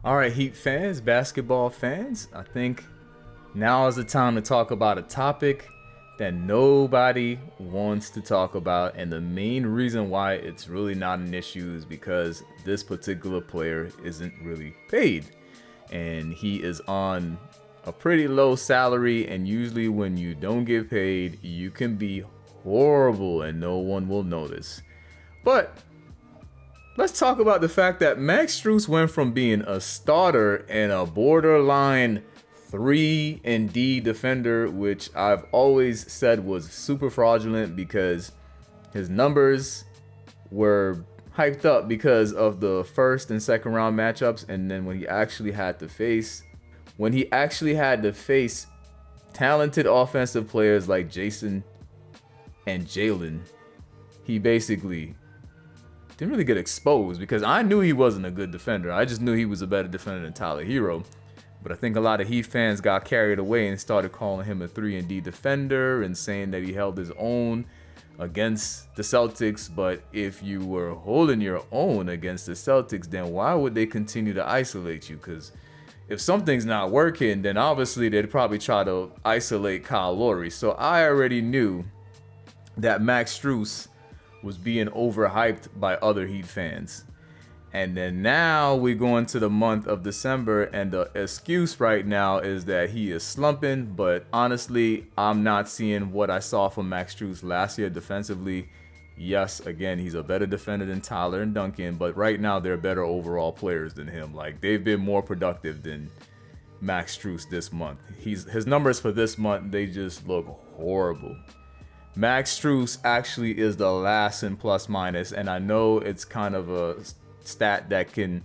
All right, Heat fans, basketball fans, I think now is the time to talk about a topic that nobody wants to talk about. And the main reason why it's really not an issue is because this particular player isn't really paid. And he is on a pretty low salary. And usually, when you don't get paid, you can be horrible and no one will notice. But let's talk about the fact that Max Strus went from being a starter and a borderline 3 and D defender, which I've always said was super fraudulent because his numbers were hyped up because of the first and second round matchups, and then when he actually had to face talented offensive players like Jason and Jalen, he basically didn't really get exposed because I knew he wasn't a good defender. I just knew he was a better defender than Tyler Hero. But I think a lot of Heat fans got carried away and started calling him a 3 and D defender and saying that he held his own against the Celtics. But if you were holding your own against the Celtics, then why would they continue to isolate you? Because if something's not working, then obviously they'd probably try to isolate Kyle Lowry. So I already knew that Max Strus was being overhyped by other Heat fans. And then now we go into the month of December, and the excuse right now is that he is slumping. But honestly, I'm not seeing what I saw from Max Strus last year defensively. Yes, again, he's a better defender than Tyler and Duncan, but right now they're better overall players than him. Like, they've been more productive than Max Strus this month. His numbers for this month, they just look horrible. Max Strus actually is the last in plus minus, and I know it's kind of a stat that can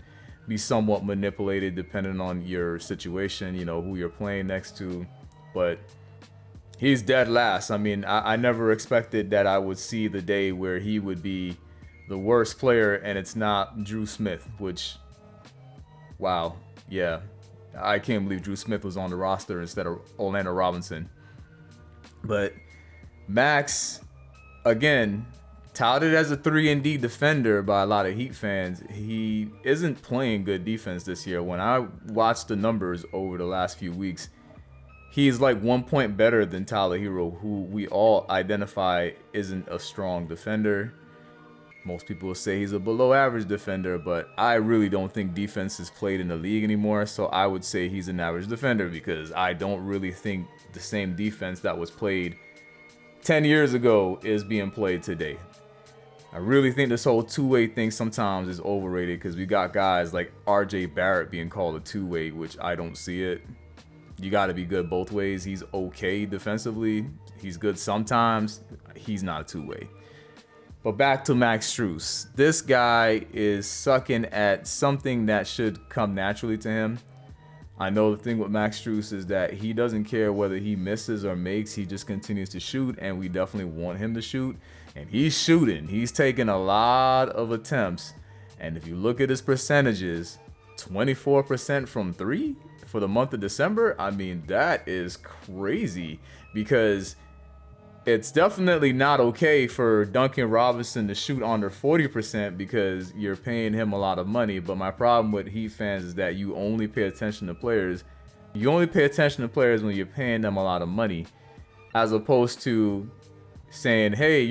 be somewhat manipulated depending on your situation, who you're playing next to, but he's dead last. I mean, I never expected that I would see the day where he would be the worst player, and it's not Drew Smith, which, wow, yeah, I can't believe Drew Smith was on the roster instead of Orlando Robinson. But Max, again, touted as a 3 and D defender by a lot of Heat fans, he isn't playing good defense this year. When I watched the numbers over the last few weeks, he's like 1 point better than Tyler Hero, who we all identify isn't a strong defender. Most people will say he's a below average defender, but I really don't think defense is played in the league anymore. So I would say he's an average defender because I don't really think the same defense that was played 10 years ago is being played today. I really think this whole two-way thing sometimes is overrated because we got guys like RJ Barrett being called a two-way, which I don't see it. You got to be good both ways. He's okay defensively. He's good sometimes. He's not a two-way. But back to Max Strus. This guy is sucking at something that should come naturally to him. I know the thing with Max Strus is that he doesn't care whether he misses or makes. He just continues to shoot, and we definitely want him to shoot. And he's shooting. He's taking a lot of attempts. And if you look at his percentages, 24% from 3 for the month of December, I mean, that is crazy because it's definitely not okay for Duncan Robinson to shoot under 40% because you're paying him a lot of money. But my problem with Heat fans is that you only pay attention to players. You only pay attention to players when you're paying them a lot of money, as opposed to saying, hey,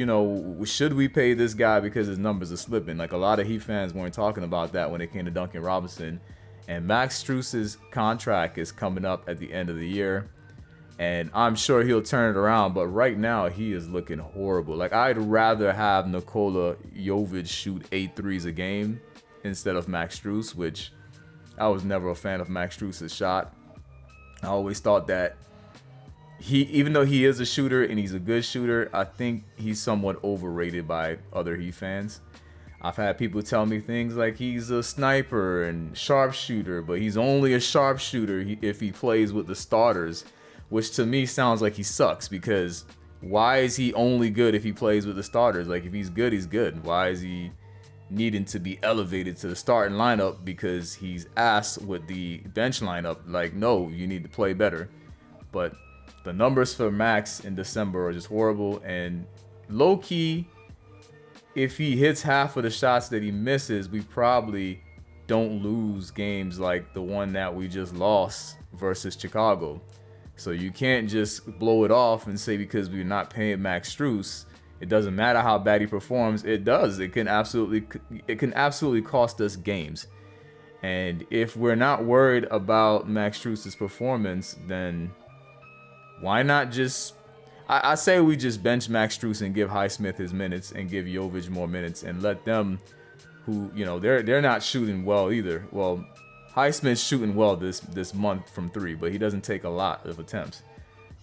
should we pay this guy because his numbers are slipping? Like, a lot of Heat fans weren't talking about that when it came to Duncan Robinson. And Max Strus's contract is coming up at the end of the year. And I'm sure he'll turn it around, but right now he is looking horrible. Like, I'd rather have Nikola Jovic shoot 8 threes a game instead of Max Strus, which I was never a fan of Max Strus's shot. I always thought that even though he is a shooter and he's a good shooter, I think he's somewhat overrated by other Heat fans. I've had people tell me things like he's a sniper and sharpshooter, but he's only a sharpshooter if he plays with the starters, which to me sounds like he sucks because why is he only good if he plays with the starters? Like, if he's good, he's good. Why is he needing to be elevated to the starting lineup because he's ass with the bench lineup? Like, no, you need to play better. But the numbers for Max in December are just horrible, and low-key, if he hits half of the shots that he misses, we probably don't lose games like the one that we just lost versus Chicago. So you can't just blow it off and say because we're not paying Max Strus, it doesn't matter how bad he performs. It does. It can absolutely cost us games. And if we're not worried about Max Strus's performance, then why not just... I say we just bench Max Strus and give Highsmith his minutes and give Jovic more minutes and let them, who, you know, they're not shooting well either. Well, Highsmith's shooting well this month from 3, but he doesn't take a lot of attempts.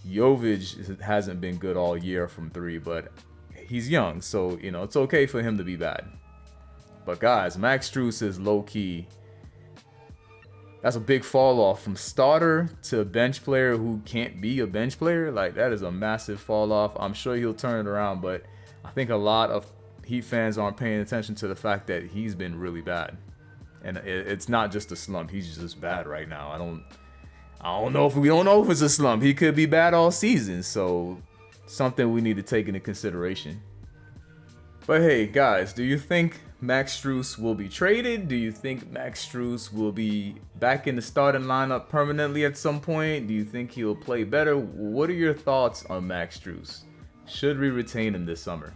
Jovic hasn't been good all year from 3, but he's young, so, you know, it's okay for him to be bad. But guys, Max Strus is low-key. That's a big fall off from starter to bench player who can't be a bench player. Like, that is a massive fall off. I'm sure he'll turn it around, but I think a lot of Heat fans aren't paying attention to the fact that he's been really bad. And it's not just a slump. He's just bad right now. We don't know if it's a slump. He could be bad all season. So something we need to take into consideration. But hey, guys, do you think Max Strus will be traded? Do you think Max Strus will be back in the starting lineup permanently at some point? Do you think he'll play better? What are your thoughts on Max Strus? Should we retain him this summer?